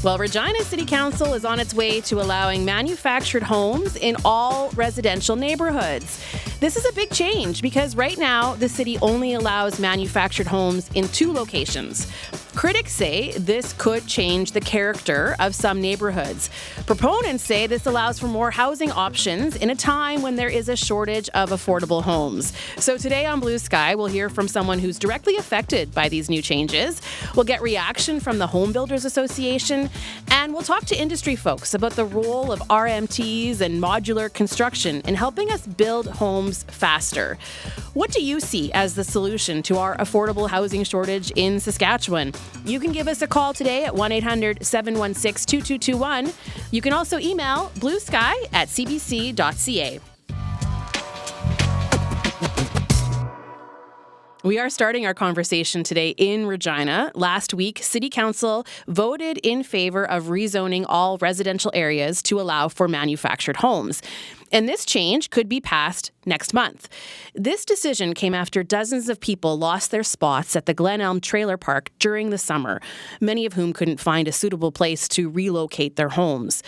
Well, Regina City Council is on its way to allowing manufactured homes in all residential neighborhoods. This is a big change because right now the city only allows manufactured homes in 2 locations. Critics say this could change the character of some neighborhoods. Proponents say this allows for more housing options in a time when there is a shortage of affordable homes. So today on Blue Sky, we'll hear from someone who's directly affected by these new changes. We'll get reaction from the Home Builders Association, and we'll talk to industry folks about the role of RMTs and modular construction in helping us build homes faster. What do you see as the solution to our affordable housing shortage in Saskatchewan? You can give us a call today at 1-800-716-2221. You can also email bluesky@cbc.ca. We are starting our conversation today in Regina. Last week, City Council voted in favor of rezoning all residential areas to allow for manufactured homes. And this change could be passed next month. This decision came after dozens of people lost their spots at the Glen Elm Trailer Park during the summer, many of whom couldn't find a suitable place to relocate their homes.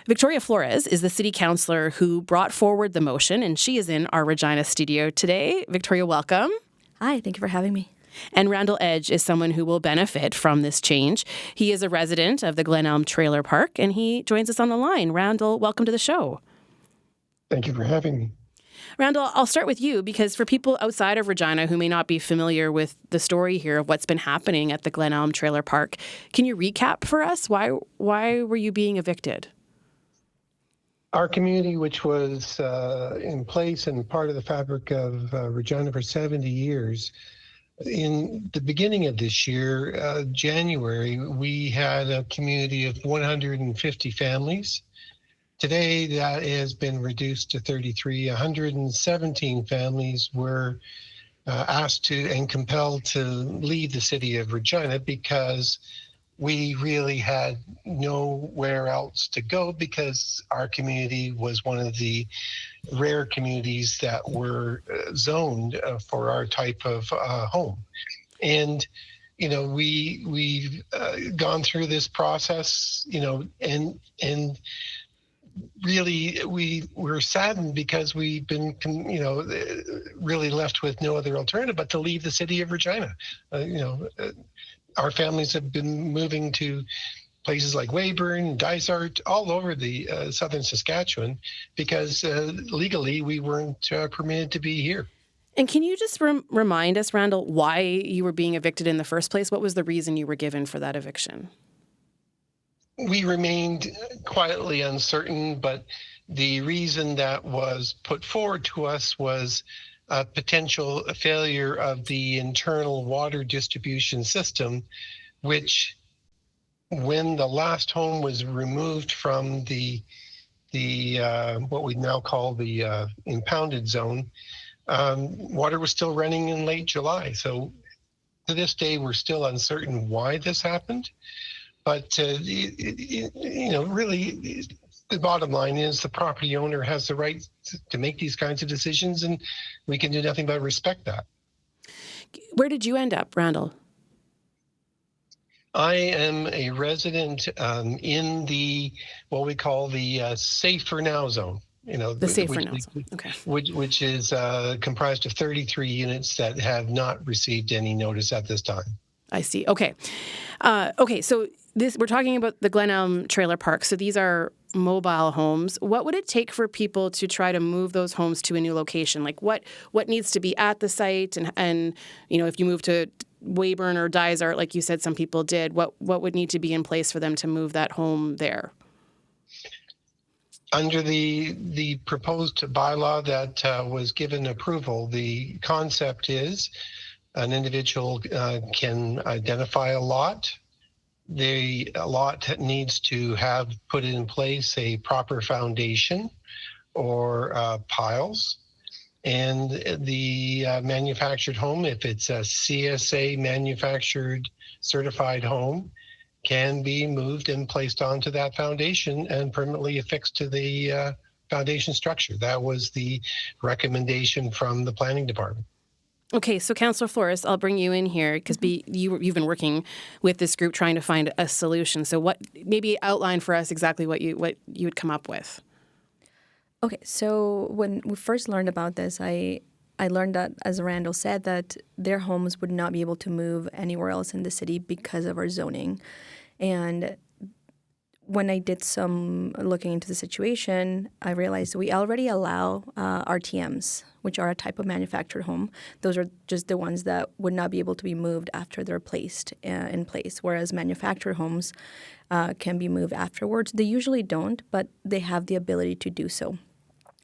Victoria Flores is the city councillor who brought forward the motion, and she is in our Regina studio today. Victoria, welcome. Hi, thank you for having me. And Randall Edge is someone who will benefit from this change. He is a resident of the Glen Elm Trailer Park, and he joins us on the line. Randall, welcome to the show. Thank you for having me. Randall, I'll start with you because for people outside of Regina who may not be familiar with the story here of what's been happening at the Glen Elm Trailer Park, can you recap for us? Why were you being evicted? Our community, which was in place and part of the fabric of Regina for 70 years, in the beginning of this year, January, we had a community of 150 families. Today, that has been reduced to 33. 117 families were asked to and compelled to leave the city of Regina because we really had nowhere else to go because our community was one of the rare communities that were zoned for our type of home. And we've gone through this process, and really, we were saddened because we've been, really left with no other alternative but to leave the city of Regina. Our families have been moving to places like Weyburn, Dysart, all over the southern Saskatchewan because legally we weren't permitted to be here. And can you just remind us, Randall, why you were being evicted in the first place? What was the reason you were given for that eviction? We remained quietly uncertain, but the reason that was put forward to us was a potential failure of the internal water distribution system, which when the last home was removed from the what we now call the impounded zone, water was still running in late July. So to this day, we're still uncertain why this happened. But, really, the bottom line is the property owner has the right to make these kinds of decisions, and we can do nothing but respect that. Where did you end up, Randall? I am a resident in the, what we call the Safe for Now zone. The Safe for Now zone, okay. Which is comprised of 33 units that have not received any notice at this time. I see. Okay. So we're talking about the Glen Elm Trailer Park. So these are mobile homes. What would it take for people to try to move those homes to a new location? Like what needs to be at the site? And if you move to Weyburn or Dysart, like you said, some people did, what would need to be in place for them to move that home there? Under the proposed bylaw that was given approval, the concept is an individual can identify a lot. The lot needs to have put in place a proper foundation or piles. And the manufactured home, if it's a CSA manufactured certified home, can be moved and placed onto that foundation and permanently affixed to the foundation structure. That was the recommendation from the planning department. Okay, so Councillor Flores, I'll bring you in here because you've been working with this group trying to find a solution. So what, maybe outline for us exactly what you would come up with. Okay, so when we first learned about this, I learned that, as Randall said, that their homes would not be able to move anywhere else in the city because of our zoning. And when I did some looking into the situation, I realized we already allow RTMs, which are a type of manufactured home. Those are just the ones that would not be able to be moved after they're placed in place, whereas manufactured homes can be moved afterwards. They usually don't, but they have the ability to do so.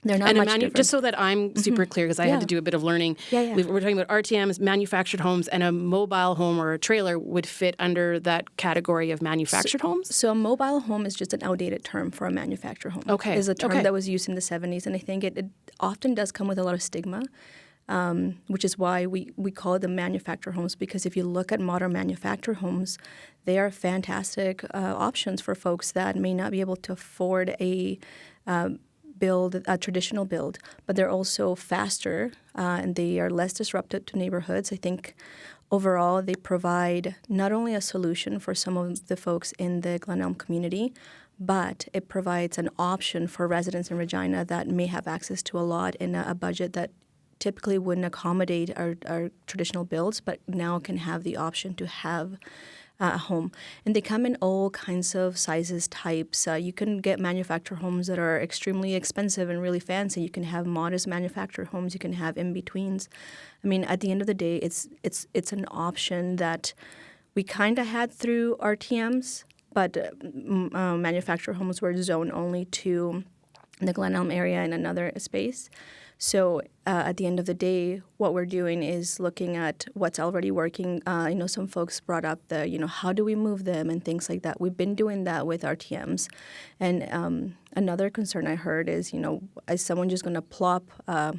They're not much different. Just so that I'm super clear, because I had to do a bit of learning. Yeah. We're talking about RTMs, manufactured homes, and a mobile home or a trailer would fit under that category of manufactured homes? So a mobile home is just an outdated term for a manufactured home. Okay. It's a term that was used in the 70s, and I think it often does come with a lot of stigma, which is why we call it the manufactured homes, because if you look at modern manufactured homes, they are fantastic options for folks that may not be able to afford a traditional build, but they're also faster and they are less disruptive to neighborhoods. I think overall they provide not only a solution for some of the folks in the Glen Elm community, but it provides an option for residents in Regina that may have access to a lot in a budget that typically wouldn't accommodate our traditional builds, but now can have the option to have a home. And they come in all kinds of sizes, types. You can get manufactured homes that are extremely expensive and really fancy. You can have modest manufactured homes. You can have in-betweens. I mean, at the end of the day, it's an option that we kind of had through RTMs, but manufactured homes were zoned only to the Glen Elm area in another space. So at the end of the day, what we're doing is looking at what's already working. I know some folks brought up how do we move them and things like that. We've been doing that with RTMs. And another concern I heard is, is someone just going to plop a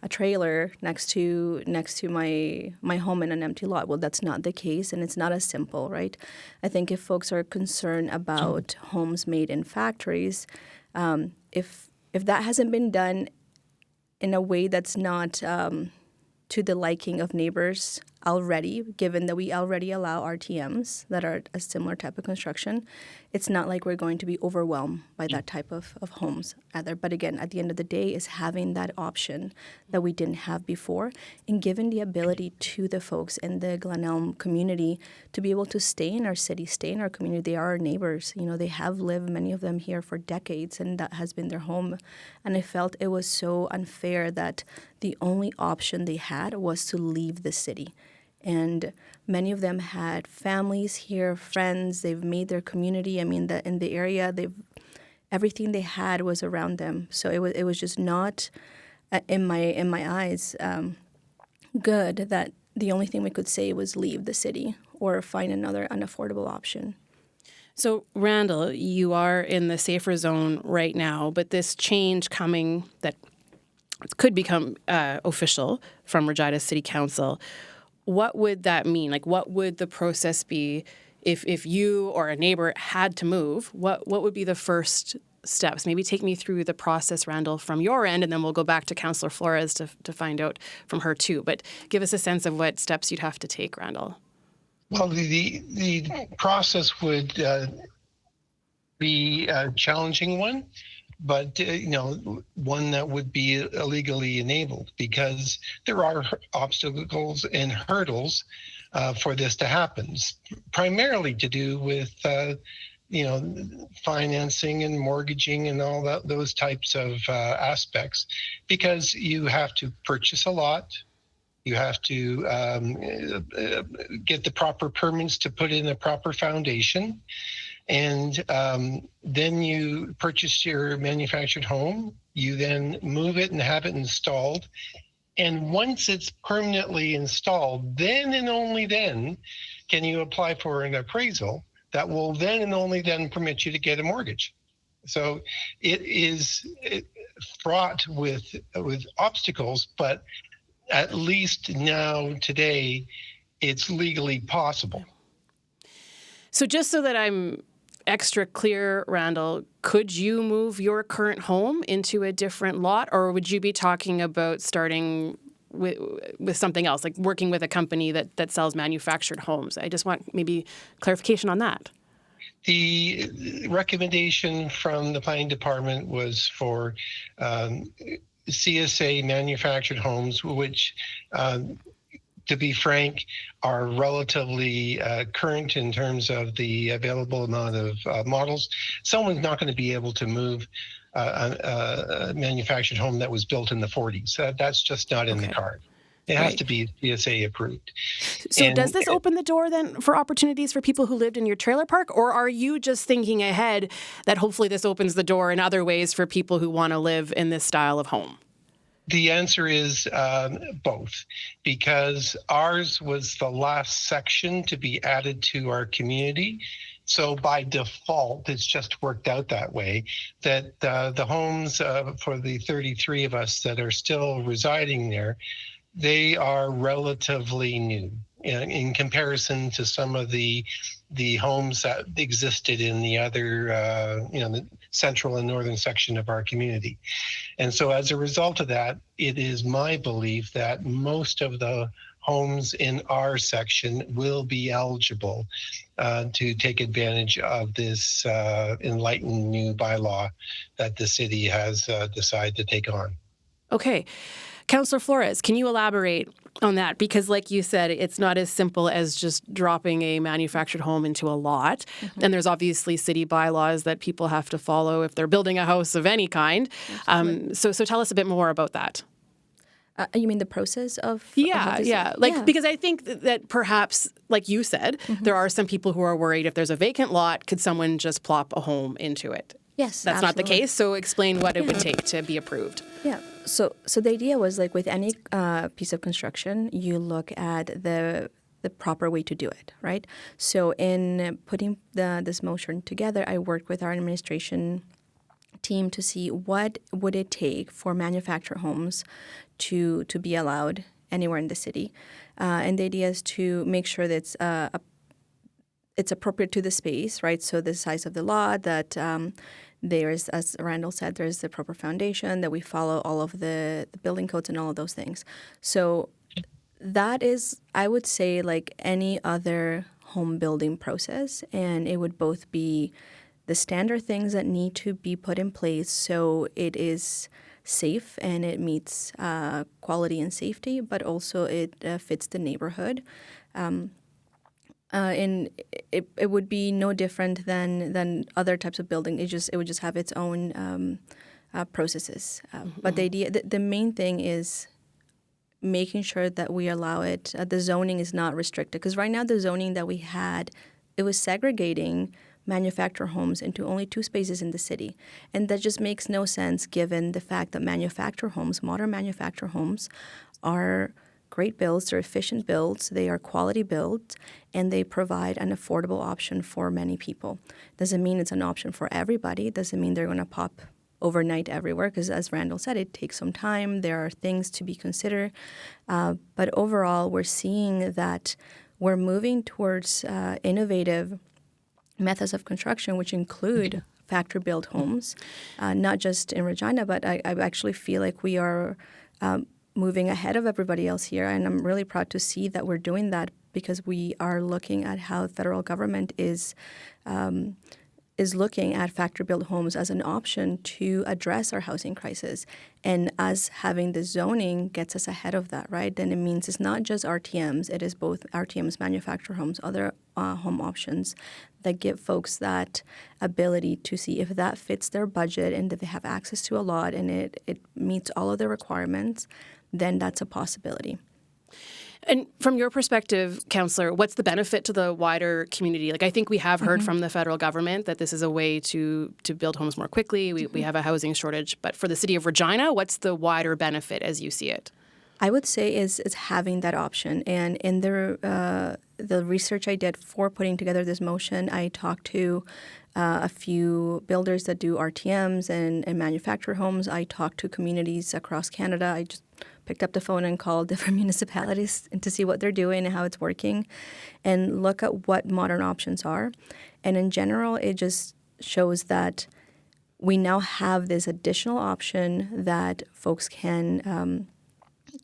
trailer next to my home in an empty lot? Well, that's not the case, and it's not as simple, right? I think if folks are concerned about homes made in factories, if that hasn't been done in a way that's not to the liking of neighbors already, given that we already allow RTMs that are a similar type of construction, it's not like we're going to be overwhelmed by that type of homes either. But again, at the end of the day, is having that option that we didn't have before and giving the ability to the folks in the Glen Elm community to be able to stay in our city, stay in our community. They are our neighbors. They have lived, many of them, here for decades, and that has been their home. And I felt it was so unfair that the only option they had was to leave the city. And many of them had families here, friends. They've made their community. I mean, in the area, everything they had was around them. So it was just not, in my eyes, good that the only thing we could say was leave the city or find another unaffordable option. So, Randall, you are in the safer zone right now, but this change coming that could become official from Regina City Council, what would that mean? Like, what would the process be if you or a neighbor had to move? What would be the first steps? Maybe take me through the process, Randall, from your end, and then we'll go back to Councillor Flores to find out from her too. But give us a sense of what steps you'd have to take, Randall. Well, the process would be a challenging one, but one that would be illegally enabled, because there are obstacles and hurdles for this to happen, primarily to do with financing and mortgaging and all those types of aspects, because you have to purchase a lot. You have to get the proper permits to put in a proper foundation. And then you purchase your manufactured home. You then move it and have it installed. And once it's permanently installed, then and only then can you apply for an appraisal that will then and only then permit you to get a mortgage. So it is fraught with obstacles, but at least now, today, it's legally possible. So just so that I'm extra clear, Randall, could you move your current home into a different lot, or would you be talking about starting with something else, like working with a company that sells manufactured homes? I just want maybe clarification on that. The recommendation from the planning department was for CSA manufactured homes, which, to be frank, are relatively current in terms of the available amount of models. Someone's not going to be able to move a manufactured home that was built in the 40s. That's just not in the card. It has to be CSA approved. So does this open the door then for opportunities for people who lived in your trailer park, or are you just thinking ahead that hopefully this opens the door in other ways for people who want to live in this style of home? The answer is both, because ours was the last section to be added to our community. So by default, it's just worked out that way, that the homes for the 33 of us that are still residing there, they are relatively new in comparison to some of the homes that existed in the other, the central and northern section of our community. And so as a result of that, it is my belief that most of the homes in our section will be eligible to take advantage of this enlightened new bylaw that the city has decided to take on. Okay. Councillor Flores, can you elaborate on that? Because like you said, it's not as simple as just dropping a manufactured home into a lot. Mm-hmm. And there's obviously city bylaws that people have to follow if they're building a house of any kind. So tell us a bit more about that. You mean the process of? Because I think that perhaps, like you said, there are some people who are worried if there's a vacant lot, could someone just plop a home into it? Yes, that's absolutely not the case. So explain what it would take to be approved. Yeah. So the idea was, like with any piece of construction, you look at the proper way to do it, right? So in putting this motion together, I worked with our administration team to see what would it take for manufactured homes to be allowed anywhere in the city. And the idea is to make sure that it's appropriate to the space, right? So the size of the lot, that there's, as Randall said, there's the proper foundation, that we follow all of the building codes and all of those things. So that is, I would say, like any other home building process, and it would both be the standard things that need to be put in place so it is safe and it meets quality and safety, but also it fits the neighborhood. And it would be no different than other types of building. It would just have its own processes. But the main thing is making sure that we allow it. The zoning is not restricted, because right now the zoning that we had, it was segregating manufactured homes into only 2 spaces in the city, and that just makes no sense given the fact that manufactured homes, modern manufactured homes, are great builds, they're efficient builds, they are quality builds, and they provide an affordable option for many people. Doesn't mean it's an option for everybody, doesn't mean they're going to pop overnight everywhere, because as Randall said, it takes some time, there are things to be considered, but overall we're seeing that we're moving towards innovative methods of construction, which include factory-built homes, not just in Regina, but I actually feel like we are moving ahead of everybody else here, and I'm really proud to see that we're doing that, because we are looking at how the federal government is looking at factory-built homes as an option to address our housing crisis. And us having the zoning gets us ahead of that, right? Then it means it's not just RTMs, it is both RTMs, manufactured homes, other home options that give folks that ability to see if that fits their budget and that they have access to a lot and it meets all of their requirements, then that's a possibility. And from your perspective, Councillor, what's the benefit to the wider community? Like, I think we have heard from the federal government that this is a way to build homes more quickly. We have a housing shortage. But for the city of Regina, what's the wider benefit as you see it? I would say is having that option. And in the research I did for putting together this motion, I talked to a few builders that do RTMs and manufacture homes. I talked to communities across Canada. I just picked up the phone and called different municipalities and to see what they're doing and how it's working and look at what modern options are. And in general, it just shows that we now have this additional option that folks can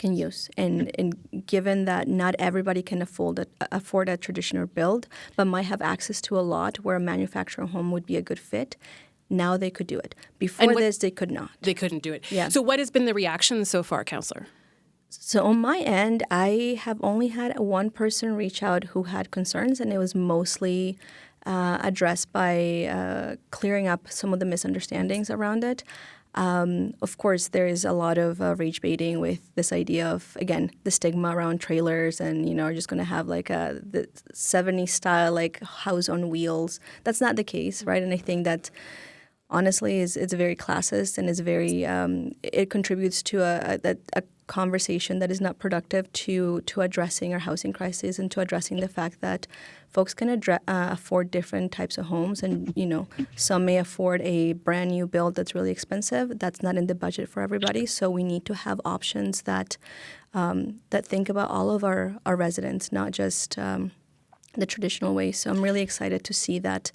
use. And given that not everybody can afford a traditional build, but might have access to a lot where a manufactured home would be a good fit, now they could do it. Before this, they could not. They couldn't do it. Yeah. So what has been the reaction so far, Councillor? So on my end, I have only had one person reach out who had concerns, and it was mostly addressed by clearing up some of the misunderstandings around it. Of course, there is a lot of rage baiting with this idea of, again, the stigma around trailers and, are just going to have like the 70s style, like house on wheels. That's not the case, right? And I think that honestly it's very classist and is very, it contributes to a conversation that is not productive to addressing our housing crisis and to addressing the fact that folks can afford different types of homes, and some may afford a brand new build that's really expensive. That's not in the budget for everybody. So we need to have options that think about all of our residents, not just the traditional way. So I'm really excited to see that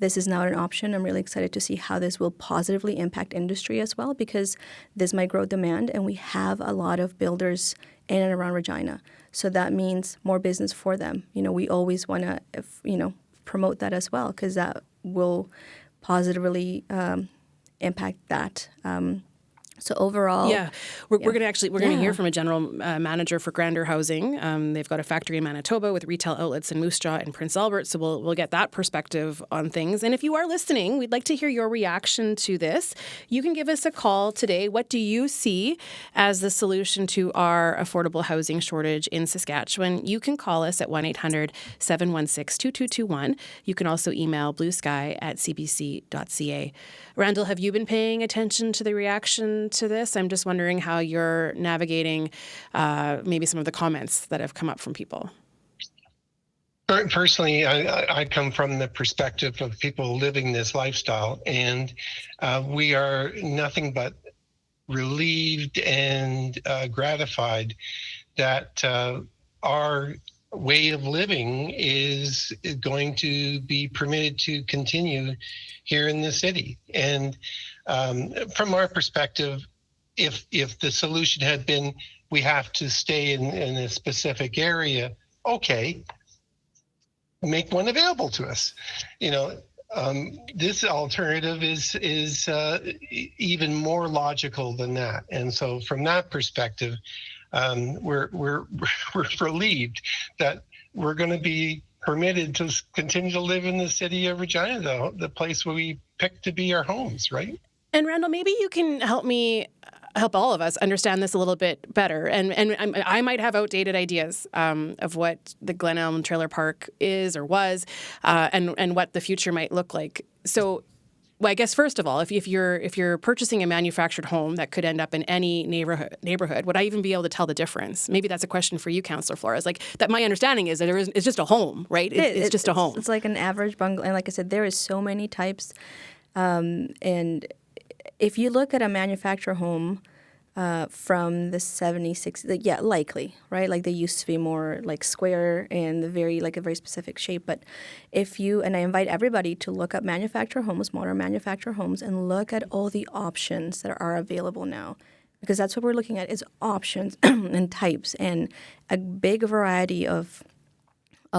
this is now an option. I'm really excited to see how this will positively impact industry as well, because this might grow demand, and we have a lot of builders in and around Regina. So that means more business for them. We always want to, promote that as well, because that will positively impact that. So overall, we're going to hear from a general manager for Grander Housing. They've got a factory in Manitoba with retail outlets in Moose Jaw and Prince Albert. So we'll get that perspective on things. And if you are listening, we'd like to hear your reaction to this. You can give us a call today. What do you see as the solution to our affordable housing shortage in Saskatchewan? You can call us at 1-800-716-2221. You can also email bluesky@cbc.ca. Randall, have you been paying attention to the reaction to this? I'm just wondering how you're navigating maybe some of the comments that have come up from people. Personally, I come from the perspective of people living this lifestyle, and we are nothing but relieved and gratified that our way of living is going to be permitted to continue here in the city. And from our perspective, if the solution had been we have to stay in a specific area, okay, make one available to us. This alternative is even more logical than that. And so from that perspective, we're relieved that we're going to be permitted to continue to live in the city of Regina, though, the place where we picked to be our homes, right? And Randall, maybe you can help all of us understand this a little bit better. And I might have outdated ideas of what the Glen Elm Trailer Park is or was, and what the future might look like. So, well, I guess first of all, if you're purchasing a manufactured home that could end up in any neighborhood, would I even be able to tell the difference? Maybe that's a question for you, Councillor Flores. Like that, my understanding is that it's just a home, right? It's just a home. It's like an average bungalow, and like I said, there is so many types. And if you look at a manufactured home from the 70s, 60s, yeah, likely, right? Like they used to be more like square and a very specific shape. But and I invite everybody to look up manufactured homes, modern manufactured homes, and look at all the options that are available now. Because that's what we're looking at, is options and types and a big variety of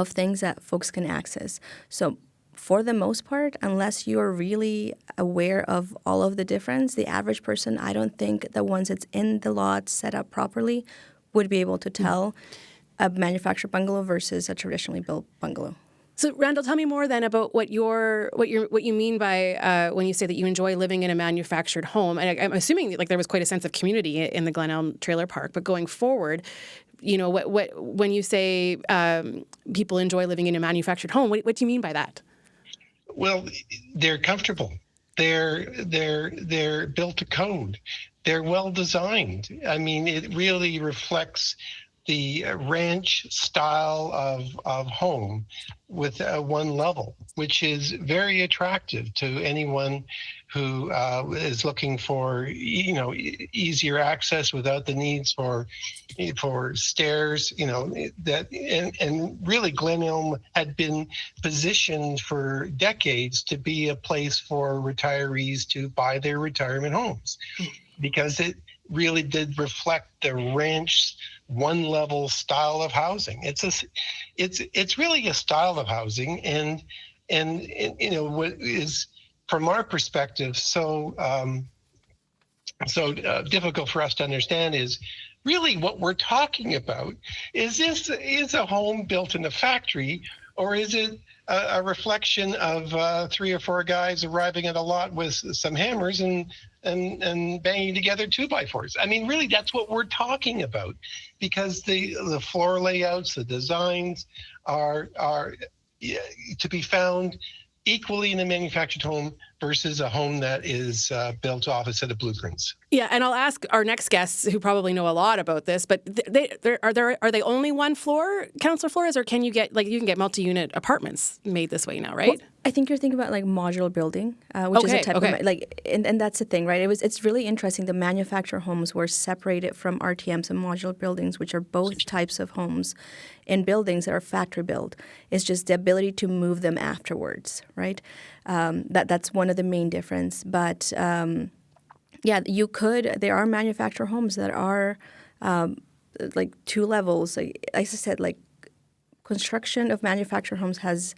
things that folks can access. So for the most part, unless you're really aware of all of the difference, the average person, I don't think the ones that's in the lot set up properly would be able to tell a manufactured bungalow versus a traditionally built bungalow. So, Randall, tell me more then about what you mean by when you say that you enjoy living in a manufactured home. And I'm assuming like there was quite a sense of community in the Glen Elm Trailer Park. But going forward, when you say people enjoy living in a manufactured home, what do you mean by that? Well, they're comfortable. They're built to code. They're well designed. I mean, it really reflects the ranch style of home with one level, which is very attractive to anyone who is looking for easier access without the needs for stairs. And really Glen Elm had been positioned for decades to be a place for retirees to buy their retirement homes, because really did reflect the ranch one-level style of housing. It's really a style of housing, and what is, from our perspective, so difficult for us to understand is really what we're talking about. Is a home built in a factory, or is it a reflection of 3 or 4 guys arriving at a lot with some hammers and banging together 2x4s? I mean, really, that's what we're talking about, because the floor layouts, the designs are to be found equally in a manufactured home versus a home that is built off a set of blueprints. Yeah, and I'll ask our next guests, who probably know a lot about this, but are they only one floor, Councillor Flores, or can you get multi-unit apartments made this way now, right? Well, I think you're thinking about like modular building, which is a type of and that's the thing, right? It's really interesting. The manufactured homes were separated from RTMs and modular buildings, which are both types of homes and buildings that are factory built. It's just the ability to move them afterwards, right? That's one of the main difference. But there are manufactured homes that are like 2 levels. Like I said, like construction of manufactured homes has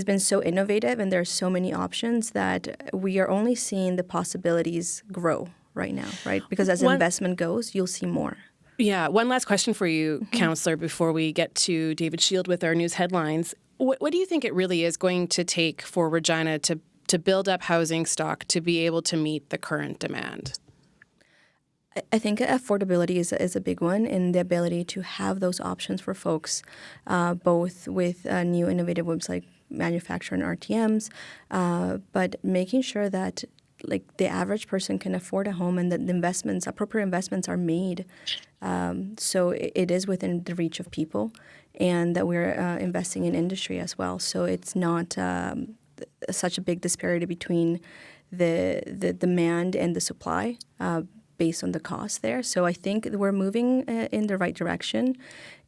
been so innovative, and there are so many options that we are only seeing the possibilities grow right now, right? Because as investment goes, you'll see more. Yeah. One last question for you, Councillor, before we get to David Shield with our news headlines. What do you think it really is going to take for Regina to build up housing stock to be able to meet the current demand? I think affordability is a big one, and the ability to have those options for folks, both with new innovative websites like manufacturing RTMs, but making sure that like the average person can afford a home, and that the appropriate investments are made. So it is within the reach of people, and that we're investing in industry as well. So it's not such a big disparity between the demand and the supply based on the cost there. So I think we're moving in the right direction.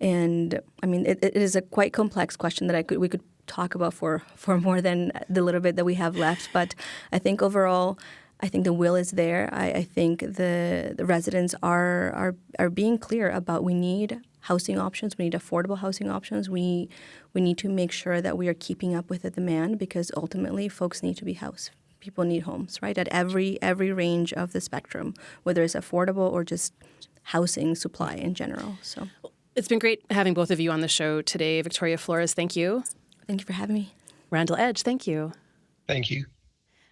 And I mean, it is a quite complex question that we could talk about for more than the little bit that we have left. But I think overall, I think the will is there. I think the residents are being clear about we need housing options. We need affordable housing options. We need to make sure that we are keeping up with the demand, because ultimately folks need to be housed. People need homes, right? At every range of the spectrum, whether it's affordable or just housing supply in general. So it's been great having both of you on the show today. Victoria Flores, thank you. Thank you for having me. Randall Edge, thank you. Thank you.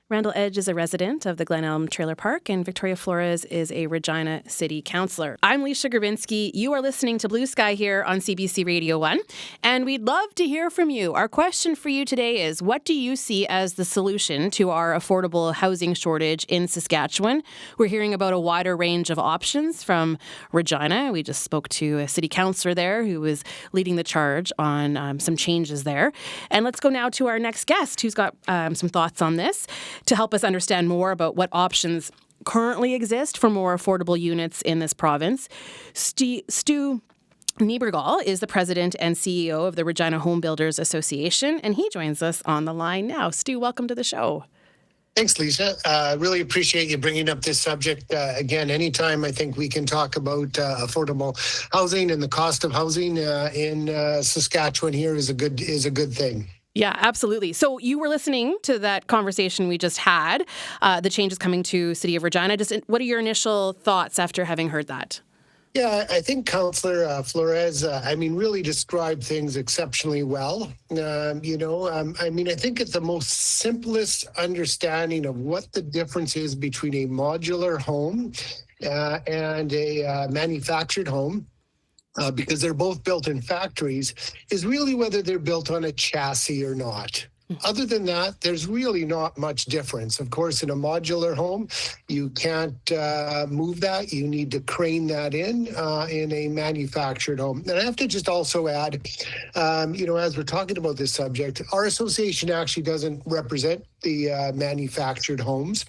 Randall Edge is a resident of the Glen Elm Trailer Park, and Victoria Flores is a Regina City Councillor. I'm Leisha Grabinski. You are listening to Blue Sky here on CBC Radio 1, and we'd love to hear from you. Our question for you today is, what do you see as the solution to our affordable housing shortage in Saskatchewan? We're hearing about a wider range of options from Regina. We just spoke to a city councillor there who was leading the charge on some changes there. And let's go now to our next guest, who's got some thoughts on this, to help us understand more about what options currently exist for more affordable units in this province. Stu Niebergall is the president and CEO of the Regina Home Builders Association, and he joins us on the line now. Stu, welcome to the show. Thanks, Lisa. Really appreciate you bringing up this subject. Again, anytime I think we can talk about affordable housing and the cost of housing in Saskatchewan here is a good thing. Yeah, absolutely. So you were listening to that conversation we just had, the changes coming to City of Regina. Just what are your initial thoughts after having heard that? Yeah, I think Councillor Flores, really described things exceptionally well. I think it's the most simplest understanding of what the difference is between a modular home and a manufactured home. Because they're both built in factories, is really whether they're built on a chassis or not. Other than that, there's really not much difference. Of course, in a modular home, you can't move that. You need to crane that in a manufactured home. And I have to just also add, as we're talking about this subject, our association actually doesn't represent the manufactured homes.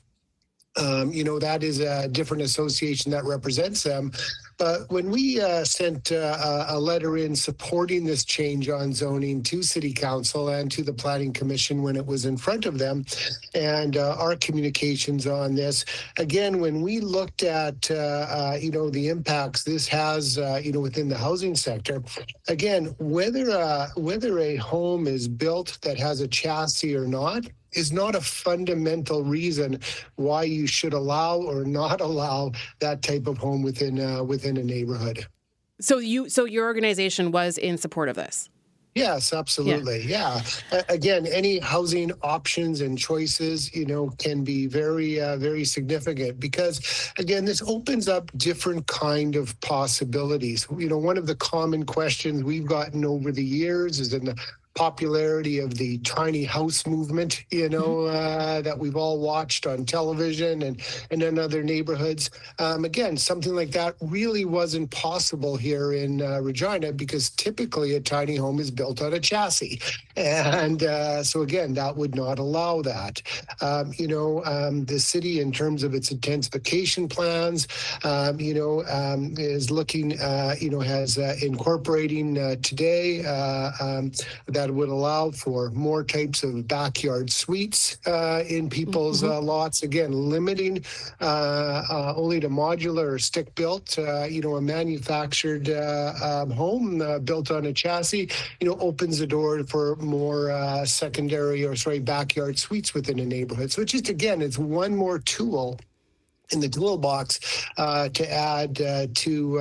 That is a different association that represents them. But when we sent a letter in supporting this change on zoning to City Council and to the Planning Commission when it was in front of them, and our communications on this, again, when we looked at, the impacts this has, within the housing sector, again, whether a home is built that has a chassis or not, is not a fundamental reason why you should allow or not allow that type of home within a neighborhood. So your organization was in support of this? Yes, absolutely. Yeah. Again, any housing options and choices, can be very, very significant because, again, this opens up different kind of possibilities. One of the common questions we've gotten over the years is in the popularity of the tiny house movement, that we've all watched on television and in other neighborhoods. Again, something like that really wasn't possible here in Regina because typically a tiny home is built on a chassis. And so again, that would not allow that. The city, in terms of its intensification plans, is looking, has incorporating today that would allow for more types of backyard suites in people's lots. Again, limiting only to modular or stick-built. A manufactured home built on a chassis, opens the door for more backyard suites within a neighborhood. So it's one more tool in the toolbox to add to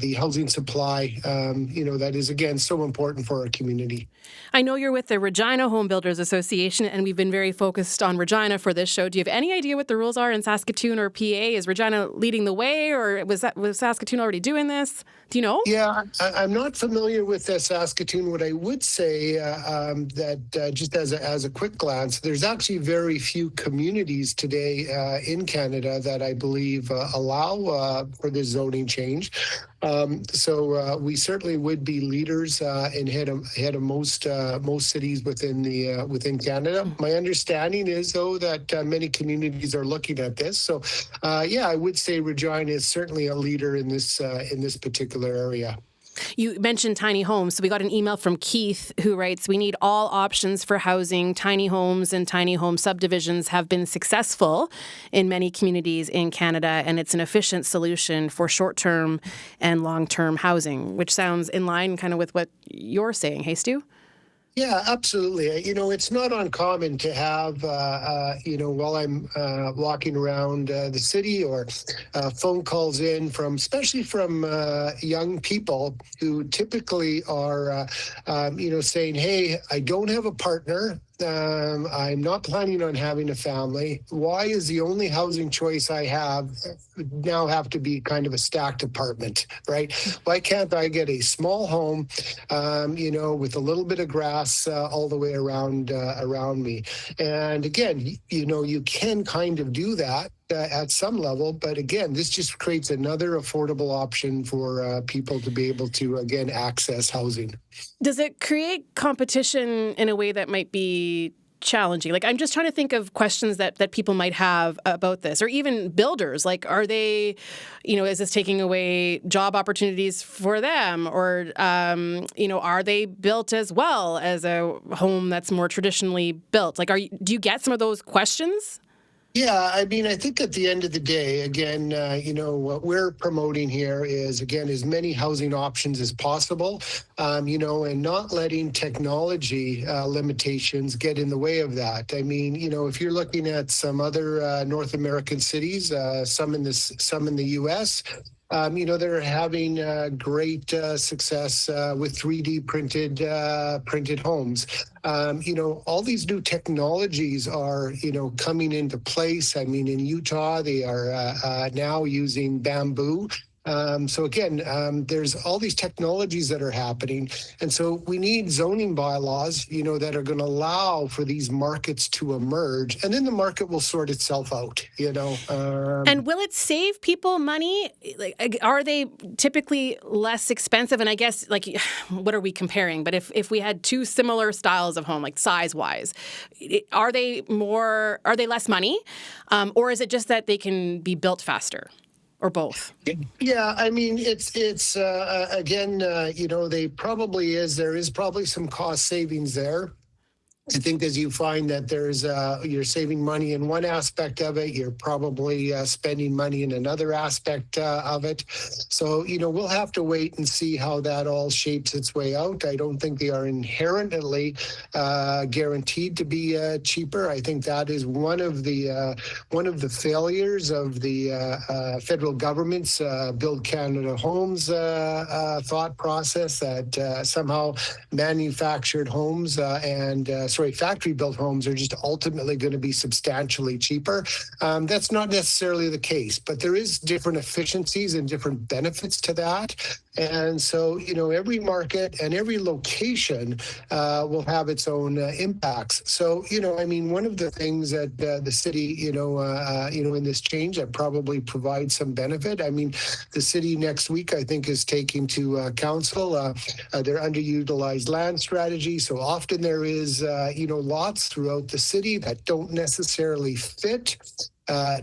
the housing supply, that is, again, so important for our community. I know you're with the Regina Home Builders Association, and we've been very focused on Regina for this show. Do you have any idea what the rules are in Saskatoon or PA? Is Regina leading the way, or was Saskatoon already doing this? Do you know? Yeah, I'm not familiar with Saskatoon. What I would say that just as a quick glance, there's actually very few communities today in Canada that I believe allow for this zoning change. So we certainly would be leaders and ahead of most cities within Canada. My understanding is, though, that many communities are looking at this. So I would say Regina is certainly a leader in this particular area. You mentioned tiny homes. So we got an email from Keith who writes, "We need all options for housing. Tiny homes and tiny home subdivisions have been successful in many communities in Canada, and it's an efficient solution for short-term and long-term housing," which sounds in line kind of with what you're saying. Hey, Stu? Yeah, absolutely. It's not uncommon to have, while I'm walking around the city or phone calls in especially from young people who typically are, saying, "Hey, I don't have a partner. I'm not planning on having a family. Why is the only housing choice I have now have to be kind of a stacked apartment, right? Why can't I get a small home, with a little bit of grass all the way around me?" And again, you can kind of do that at some level, but again, this just creates another affordable option for people to be able to, again, access housing. Does it create competition in a way that might be challenging? Like, I'm just trying to think of questions that people might have about this, or even builders. Like, are they, is this taking away job opportunities for them? Or, are they built as well as a home that's more traditionally built? Like, do you get some of those questions? Yeah, I think at the end of the day, again, what we're promoting here is, again, as many housing options as possible, and not letting technology limitations get in the way of that. If you're looking at some other North American cities, some in the U.S., they're having great success with 3D printed homes. All these new technologies are, coming into place. In Utah, they are now using bamboo So again, there's all these technologies that are happening, and so we need zoning bylaws, that are going to allow for these markets to emerge, and then the market will sort itself out. And will it save people money? Like, are they typically less expensive? And I guess, what are we comparing? But if we had two similar styles of home, like size-wise, are they less money, or is it just that they can be built faster? Or both? Yeah, I mean, it's again, there is probably some cost savings there. I think as you find that you're saving money in one aspect of it, you're probably spending money in another aspect of it. So, we'll have to wait and see how that all shapes its way out. I don't think they are inherently guaranteed to be cheaper. I think that is one of the failures of the federal government's Build Canada Homes thought process, that somehow manufactured homes factory-built homes are just ultimately going to be substantially cheaper. That's not necessarily the case, but there is different efficiencies and different benefits to that. And so, every market and every location will have its own impacts. So, one of the things that the city, in this change that probably provides some benefit. I mean, the city next week, I think, is taking to council their underutilized land strategy. So often there is, lots throughout the city that don't necessarily fit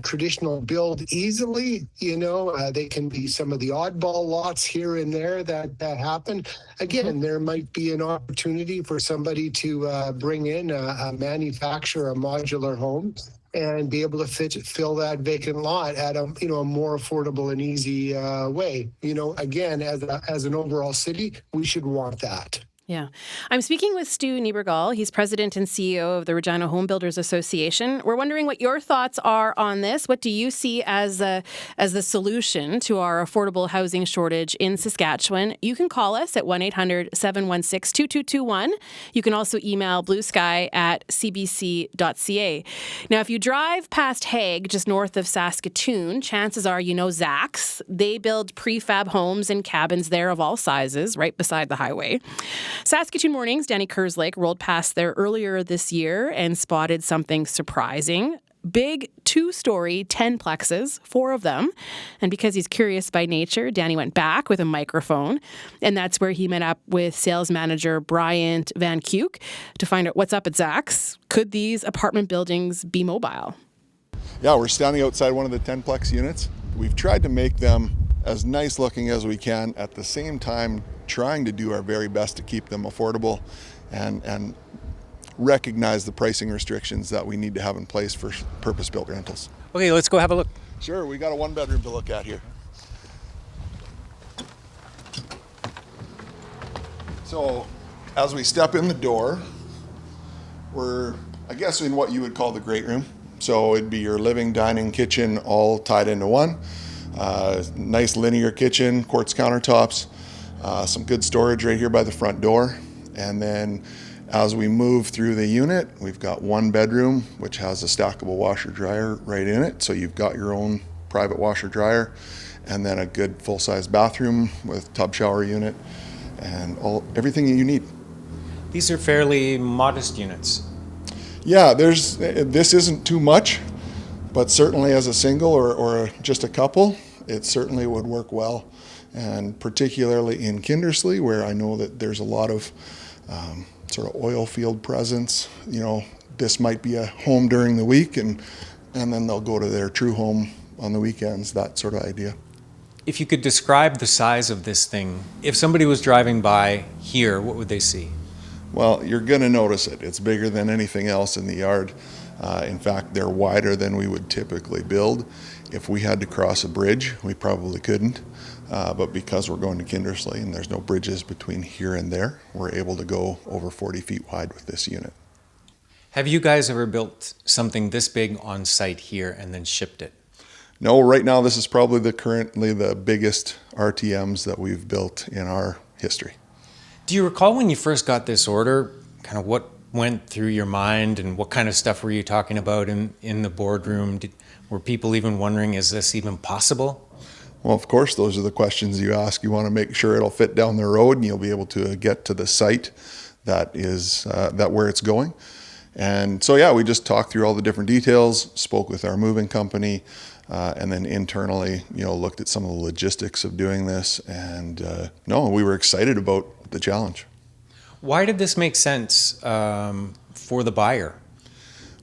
traditional build easily. They can be some of the oddball lots here and there that happen. Again, there might be an opportunity for somebody to bring in a manufacturer, a modular home, and be able to fill that vacant lot at a more affordable and easy way. Again, as an overall city, we should want that. Yeah. I'm speaking with Stu Niebergall. He's president and CEO of the Regina Home Builders Association. We're wondering what your thoughts are on this. What do you see as the solution to our affordable housing shortage in Saskatchewan? You can call us at 1-800-716-2221. You can also email bluesky@cbc.ca. Now, if you drive past Hague, just north of Saskatoon, chances are you know Zach's. They build prefab homes and cabins there of all sizes, right beside the highway. Saskatoon Mornings, Danny Kerslake rolled past there earlier this year and spotted something surprising. Big 2-story 10-plexes, 4 of them. And because he's curious by nature, Danny went back with a microphone. And that's where he met up with sales manager Bryant Van Kuke to find out what's up at Zach's. Could these apartment buildings be mobile? Yeah, we're standing outside one of the 10-plex units. We've tried to make them as nice looking as we can, at the same time trying to do our very best to keep them affordable and recognize the pricing restrictions that we need to have in place for purpose-built rentals. Okay, let's go have a look. Sure, we got a 1-bedroom to look at here. So as we step in the door, we're, I guess, in what you would call the great room. So it'd be your living, dining, kitchen all tied into one. Nice linear kitchen, quartz countertops, some good storage right here by the front door. And then as we move through the unit, we've got 1 bedroom, which has a stackable washer dryer right in it. So you've got your own private washer dryer, and then a good full-size bathroom with tub shower unit and everything you need. These are fairly modest units. Yeah, this isn't too much, but certainly as a single or just a couple, it certainly would work well. And particularly in Kindersley, where I know that there's a lot of sort of oil field presence, this might be a home during the week and then they'll go to their true home on the weekends, that sort of idea. If you could describe the size of this thing, if somebody was driving by here, what would they see? Well, you're going to notice it. It's bigger than anything else in the yard. In fact, they're wider than we would typically build. If we had to cross a bridge, we probably couldn't. But because we're going to Kindersley and there's no bridges between here and there, we're able to go over 40 feet wide with this unit. Have you guys ever built something this big on site here and then shipped it? No, right now this is probably currently the biggest RTMs that we've built in our history. Do you recall when you first got this order, kind of what went through your mind and what kind of stuff were you talking about in the boardroom? Were people even wondering, is this even possible? Well, of course, those are the questions you ask. You want to make sure it'll fit down the road and you'll be able to get to the site that is where it's going. And so, yeah, we just talked through all the different details, spoke with our moving company, and then internally, looked at some of the logistics of doing this. And we were excited about the challenge. Why did this make sense for the buyer?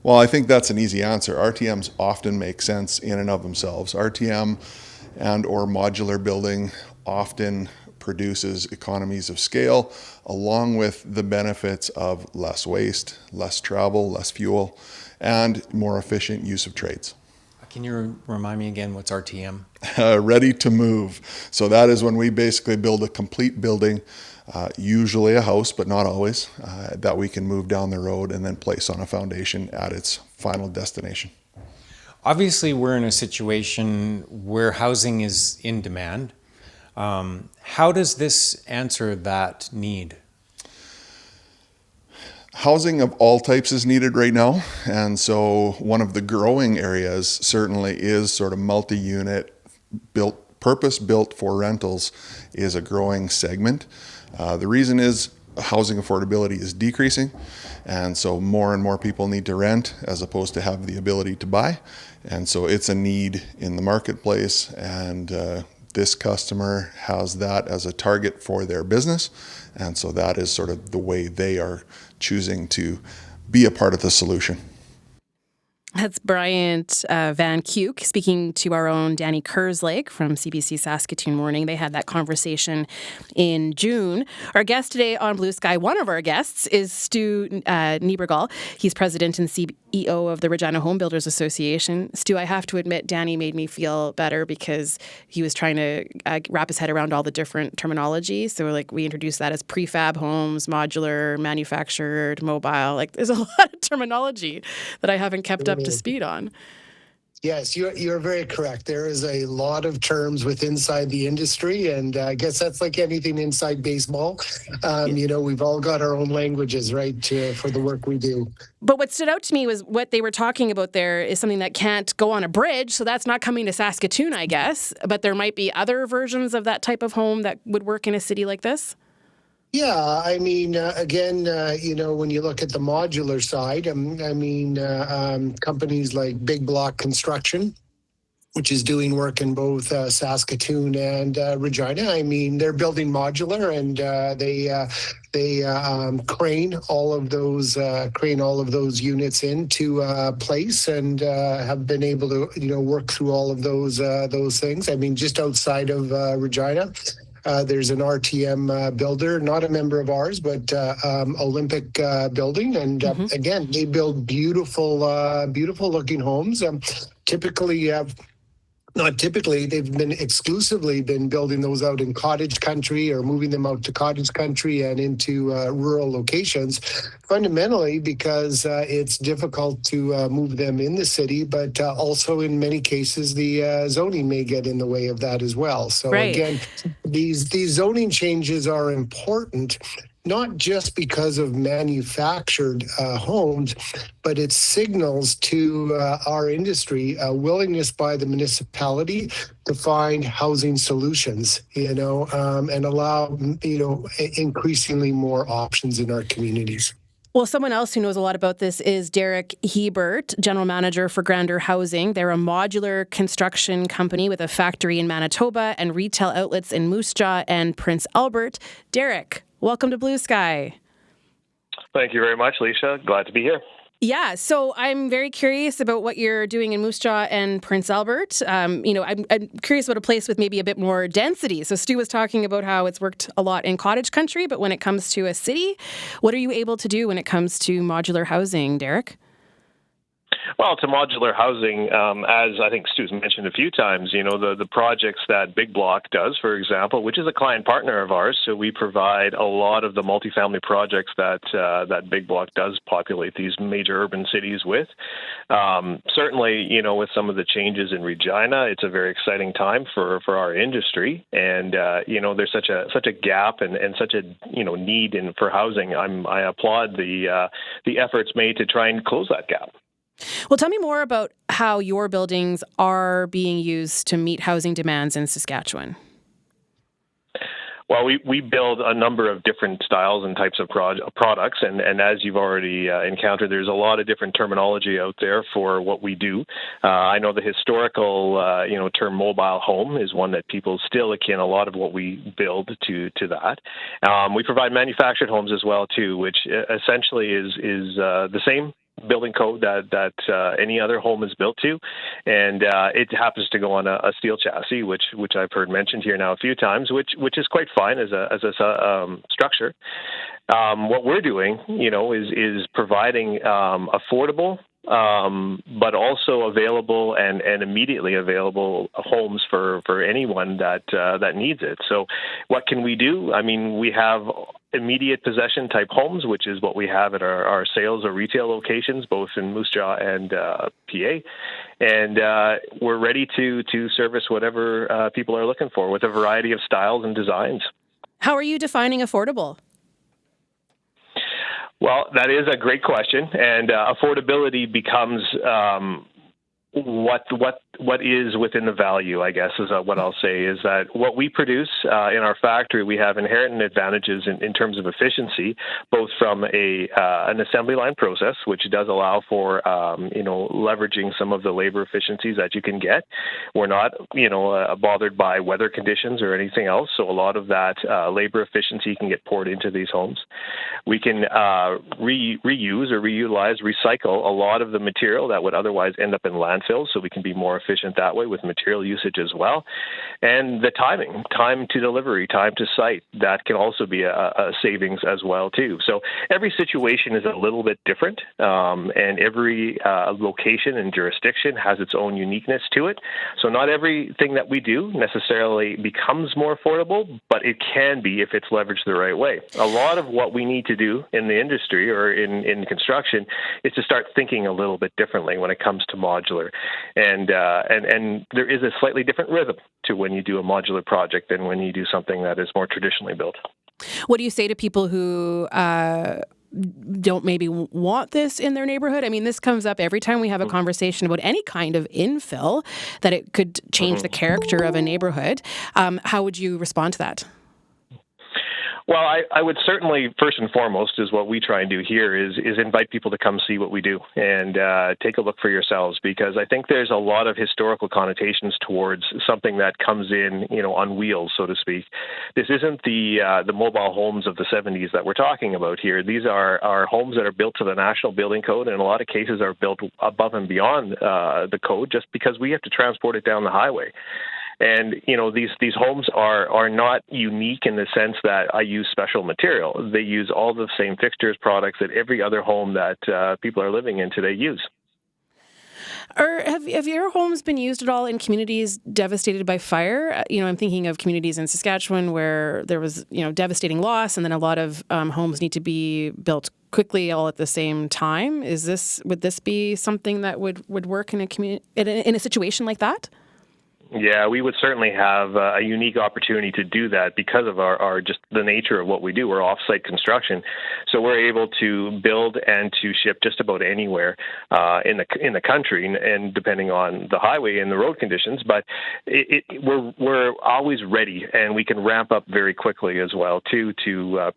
Well, I think that's an easy answer. RTMs often make sense in and of themselves. RTM and or modular building often produces economies of scale, along with the benefits of less waste, less travel, less fuel, and more efficient use of trades. Can you remind me again, what's RTM? Ready to move. So that is when we basically build a complete building, usually a house, but not always, that we can move down the road and then place on a foundation at its final destination. Obviously, we're in a situation where housing is in demand. How does this answer that need? Housing of all types is needed right now, and so one of the growing areas certainly is sort of multi-unit, purpose-built for rentals is a growing segment. The reason is housing affordability is decreasing, and so more and more people need to rent as opposed to have the ability to buy, and so it's a need in the marketplace, and this customer has that as a target for their business, and so that is sort of the way they are choosing to be a part of the solution. That's Bryant Van Kuke speaking to our own Danny Kerslake from CBC Saskatoon Morning. They had that conversation in June. Our guest today on Blue Sky, one of our guests, is Stu Niebergall. He's president and CEO of the Regina Home Builders Association. Stu, I have to admit, Danny made me feel better because he was trying to wrap his head around all the different terminology. So we introduced that as prefab homes, modular, manufactured, mobile. There's a lot of terminology that I haven't kept up to speed on. Yes, you're very correct. There is a lot of terms inside the industry, and I guess that's like anything inside baseball. We've all got our own languages, right, for the work we do. But what stood out to me was what they were talking about there is something that can't go on a bridge, so that's not coming to Saskatoon, I guess. But there might be other versions of that type of home that would work in a city like this? Yeah, again, when you look at the modular side, companies like Big Block Construction, which is doing work in both Saskatoon and Regina. They're building modular, and they crane all of those units into place, and have been able to work through all of those things. Just outside of Regina. There's an RTM builder, not a member of ours, but Olympic Building. And again, they build beautiful looking homes. They've been exclusively building those out in cottage country or moving them out to cottage country and into rural locations, fundamentally because it's difficult to move them in the city, but also in many cases the zoning may get in the way of that as well. So right. Again, these zoning changes are important, not just because of manufactured homes, but it signals to our industry a willingness by the municipality to find housing solutions, and allow, increasingly more options in our communities. Well, someone else who knows a lot about this is Derek Hebert, General Manager for Grander Housing. They're a modular construction company with a factory in Manitoba and retail outlets in Moose Jaw and Prince Albert. Derek, welcome to Blue Sky. Thank you very much, Lisa. Glad to be here. Yeah, so I'm very curious about what you're doing in Moose Jaw and Prince Albert. I'm curious about a place with maybe a bit more density. So Stu was talking about how it's worked a lot in cottage country, but when it comes to a city, what are you able to do when it comes to modular housing, Derek? Well, to modular housing, as I think Stu's mentioned a few times, the projects that Big Block does, for example, which is a client partner of ours, so we provide a lot of the multifamily projects that Big Block does populate these major urban cities with. Certainly, with some of the changes in Regina, it's a very exciting time for our industry, and there's such a gap and such a need for housing. I applaud the efforts made to try and close that gap. Well, tell me more about how your buildings are being used to meet housing demands in Saskatchewan? Well, we build a number of different styles and types of products, and as you've already encountered, there's a lot of different terminology out there for what we do. I know the historical, term mobile home is one that people still akin a lot of what we build to that. We provide manufactured homes as well too, which essentially is the same building code that any other home is built to, and it happens to go on a steel chassis, which I've heard mentioned here now a few times, which is quite fine as a structure. What we're doing, is providing affordable, but also available and immediately available homes for anyone that needs it. So, what can we do? I mean, we have immediate possession type homes, which is what we have at our sales or retail locations, both in Moose Jaw and PA. And we're ready to service whatever people are looking for with a variety of styles and designs. How are you defining affordable? Well, that is a great question, and affordability becomes what is within the value, I guess, is what I'll say, is that what we produce in our factory, we have inherent advantages in terms of efficiency, both from an assembly line process, which does allow for, leveraging some of the labor efficiencies that you can get. We're not, bothered by weather conditions or anything else, so a lot of that labor efficiency can get poured into these homes. We can reuse or reutilize, recycle a lot of the material that would otherwise end up in landfills, so we can be more efficient that way with material usage as well. And the time to delivery, time to site, that can also be a savings as well too. So every situation is a little bit different, and every location and jurisdiction has its own uniqueness to it. So not everything that we do necessarily becomes more affordable, but it can be if it's leveraged the right way. A lot of what we need to do in the industry or in construction is to start thinking a little bit differently when it comes to modular. And there is a slightly different rhythm to when you do a modular project than when you do something that is more traditionally built. What do you say to people who don't maybe want this in their neighborhood? I mean, this comes up every time we have a conversation about any kind of infill, that it could change the character of a neighborhood. How would you respond to that? Well, I would certainly, first and foremost, is what we try and do here is invite people to come see what we do and take a look for yourselves, because I think there's a lot of historical connotations towards something that comes in, on wheels, so to speak. This isn't the mobile homes of the 70s that we're talking about here. These are homes that are built to the National Building Code, and in a lot of cases are built above and beyond the code, just because we have to transport it down the highway. And, these homes are not unique in the sense that I use special material. They use all the same fixtures, products that every other home that people are living in today use. Or have your homes been used at all in communities devastated by fire? I'm thinking of communities in Saskatchewan where there was, devastating loss, and then a lot of homes need to be built quickly all at the same time. Would this be something that would work in a situation like that? Yeah, we would certainly have a unique opportunity to do that because of our just the nature of what we do. We're off-site construction, so we're able to build and to ship just about anywhere in the country, and depending on the highway and the road conditions. But we're always ready, and we can ramp up very quickly as well to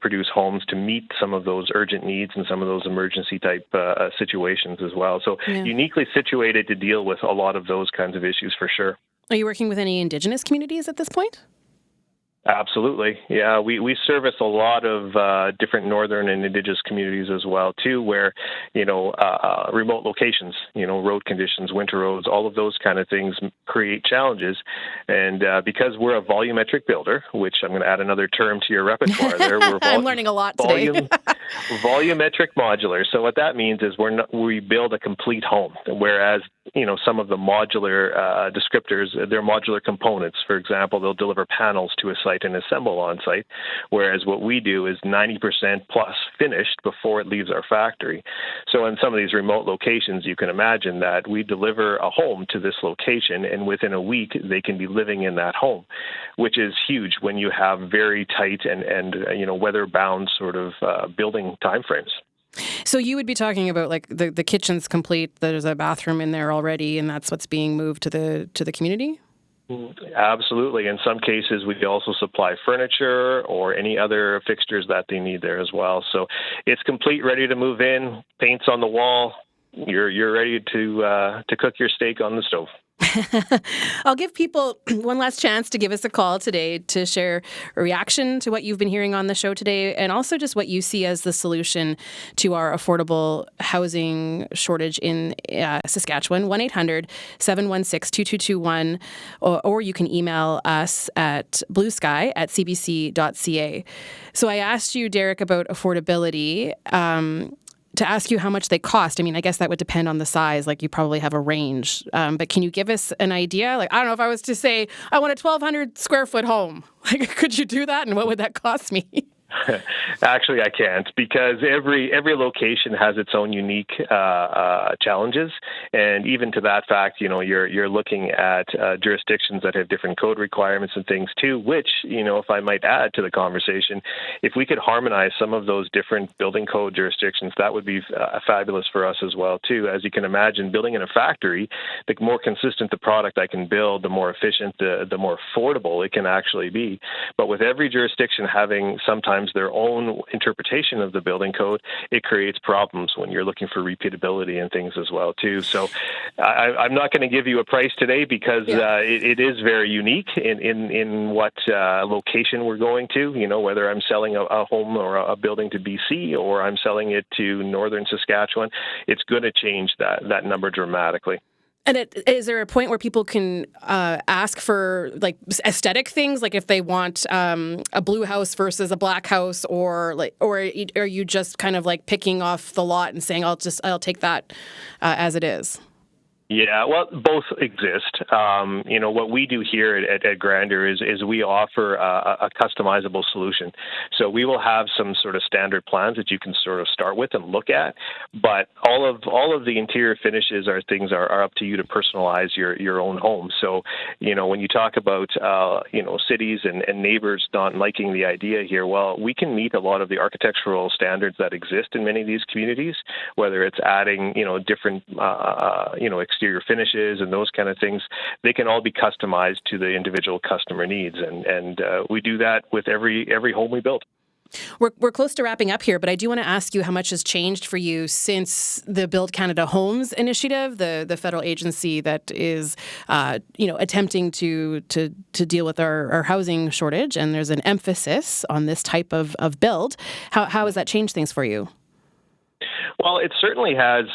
produce homes to meet some of those urgent needs and some of those emergency type situations as well. So uniquely situated to deal with a lot of those kinds of issues for sure. Are you working with any Indigenous communities at this point? Absolutely. Yeah, we service a lot of different northern and Indigenous communities as well, too, where, remote locations, road conditions, winter roads, all of those kind of things create challenges. And because we're a volumetric builder, which I'm going to add another term to your repertoire there. I'm learning a lot today. Volumetric modular. So what that means is we build a complete home, whereas, some of the modular descriptors, they're modular components. For example, they'll deliver panels to a site and assemble on site, whereas what we do is 90% plus finished before it leaves our factory. So in some of these remote locations, you can imagine that we deliver a home to this location, and within a week, they can be living in that home, which is huge when you have very tight and weather-bound sort of building timeframes. So you would be talking about like the kitchen's complete, there's a bathroom in there already, and that's what's being moved to the community? Absolutely. In some cases, we also supply furniture or any other fixtures that they need there as well. So it's complete, ready to move in, paint's on the wall. You're ready to cook your steak on the stove. I'll give people one last chance to give us a call today to share a reaction to what you've been hearing on the show today, and also just what you see as the solution to our affordable housing shortage in Saskatchewan. 1-800-716-2221, or you can email us at bluesky@cbc.ca. So I asked you, Derek, about affordability. To ask you how much they cost. I mean, I guess that would depend on the size. Like, you probably have a range. But can you give us an idea? Like, I don't know, if I was to say, I want a 1,200 square foot home, like, could you do that? And what would that cost me? Actually, I can't, because every location has its own unique challenges, and even to that fact, you're looking at jurisdictions that have different code requirements and things too. Which, if I might add to the conversation, if we could harmonize some of those different building code jurisdictions, that would be fabulous for us as well too. As you can imagine, building in a factory, the more consistent the product I can build, the more efficient, the more affordable it can actually be. But with every jurisdiction having sometimes their own interpretation of the building code, it creates problems when you're looking for repeatability and things as well too. So I'm not going to give you a price today, because it is very unique in what location we're going to, whether I'm selling a home or a building to BC or I'm selling it to northern Saskatchewan, it's going to change that number dramatically. And is there a point where people can ask for like aesthetic things, like if they want a blue house versus a black house, or are you just kind of like picking off the lot and saying I'll take that as it is? Yeah, well, both exist. What we do here at Grandeur is we offer a customizable solution. So we will have some sort of standard plans that you can sort of start with and look at, but all of the interior finishes are up to you to personalize your own home. So, when you talk about cities and neighbors not liking the idea here, well, we can meet a lot of the architectural standards that exist in many of these communities, whether it's adding different exterior finishes and those kind of things. They can all be customized to the individual customer needs, and we do that with every home we build. We're close to wrapping up here, but I do want to ask you how much has changed for you since the Build Canada Homes initiative, the federal agency that is attempting to deal with our housing shortage, and there's an emphasis on this type of build. How has that changed things for you? Well, it certainly has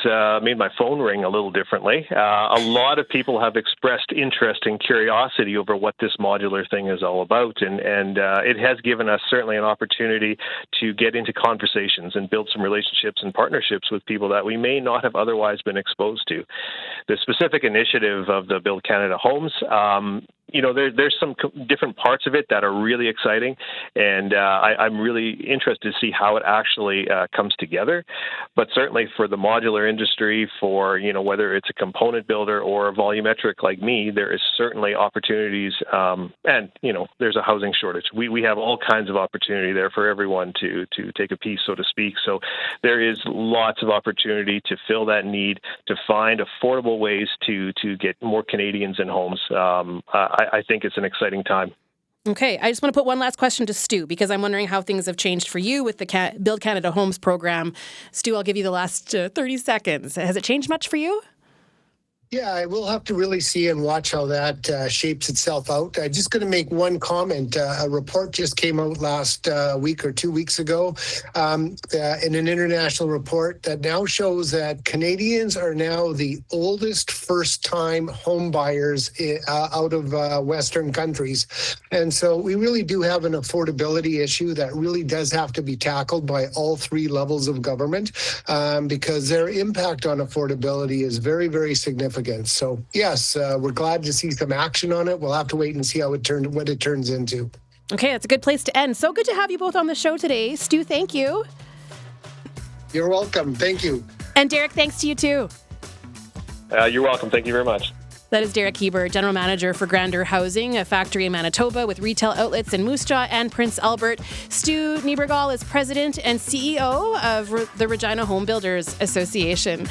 made my phone ring a little differently. A lot of people have expressed interest and curiosity over what this modular thing is all about, and it has given us certainly an opportunity to get into conversations and build some relationships and partnerships with people that we may not have otherwise been exposed to. The specific initiative of the Build Canada Homes, there's some different parts of it that are really exciting, and I'm really interested to see how it actually comes together. But certainly for the modular industry, for whether it's a component builder or a volumetric like me, there is certainly opportunities, and there's a housing shortage. We have all kinds of opportunity there for everyone to take a piece, so to speak. So there is lots of opportunity to fill that need, to find affordable ways to get more Canadians in homes. I think it's an exciting time. Okay, I just want to put one last question to Stu, because I'm wondering how things have changed for you with the Build Canada Homes program. Stu, I'll give you the last 30 seconds. Has it changed much for you? Yeah, I will have to really see and watch how that shapes itself out. I'm just going to make one comment. A report just came out last week or 2 weeks ago in an international report that now shows that Canadians are now the oldest first-time home buyers out of Western countries. And so we really do have an affordability issue that really does have to be tackled by all three levels of government, because their impact on affordability is very, very significant. So yes, we're glad to see some action on it. We'll have to wait and see what it turns into. Okay, that's a good place to end. So good to have you both on the show today. Stu, thank you. You're welcome. Thank you. And Derek, thanks to you too. You're welcome. Thank you very much. That is Derek Heber, General Manager for Grandeur Housing, a factory in Manitoba with retail outlets in Moose Jaw and Prince Albert. Stu Niebergall is President and CEO of the Regina Home Builders Association.